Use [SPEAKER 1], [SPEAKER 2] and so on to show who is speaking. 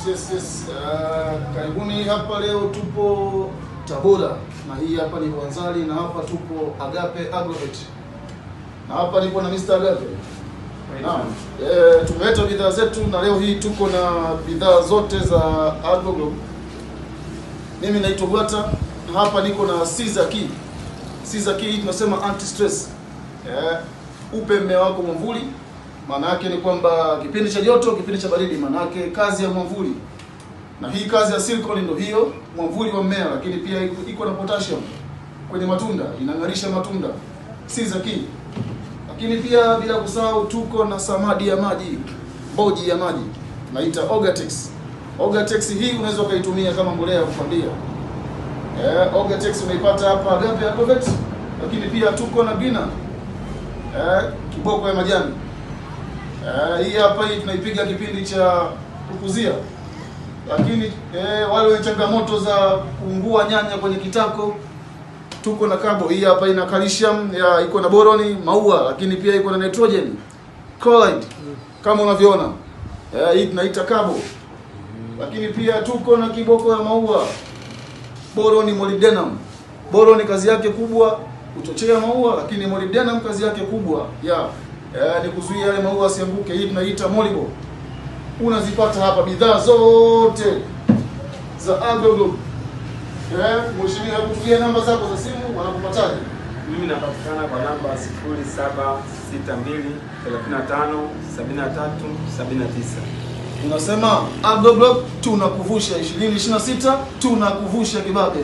[SPEAKER 1] Yes. Karibuni hapa. Leo tupo Tabora na hii hapa ni Mwanzali na hapa tupo Agape Agrovet. Na hapa nipo na Mr. Agape. Naam. Tumeleta bidhaa zetu na leo hii tuko na bidhaa zote za AgroGlobe. Mimi naitwa Gwata na hapa niko na Caesar Key. Caesar Key tunasema anti stress. Upe mmea wako mwamvuli. Maana yake ni kwamba kipindi cha joto, kipindi cha baridi, maana yake kazi ya mwamvuli. Na hii kazi ya silicone ndio hiyo, mwamvuli wa mmea, lakini pia iko na potassium kwenye matunda, inang'arisha matunda. Caesar Key. Lakini pia bila kusahau tuko na samadi ya maji, boji ya maji. Naita Ogatex. Ogatex hii unaweza ukaitumia kama mbolea ya kupandia. Ogatex unaipata hapa Agape Agrovet. Lakini pia tuko na Gina. Kiboko ya majani. Hii hapa hii tunaipiga kipindi cha kukuzia. Lakini wale wenye changamoto za kuungua nyanya kwenye kitako, tuko na Kabo. Hii hapa ina calcium, iko na boroni, maua, lakini pia iko na nitrogen, chloride kama unavyoona. Hii tunaita Kabo. Lakini pia tuko na kiboko ya maua, boroni, molybdenum. Boroni kazi yake kubwa kuchochea maua, lakini molybdenum kazi yake kubwa ni kuzuia yale maua asianguke. Hii tunaita Molibo. Unazipata hapa bidhaa zote za AgroGlobe. Mheshimiwa, kupigia namba zako za simu wanakupataje?
[SPEAKER 2] Mimi napatikana kwa namba 0762357379.
[SPEAKER 1] Tunasema AgroGlobe tunakuvusha 2026, tunakuvusha kibabe.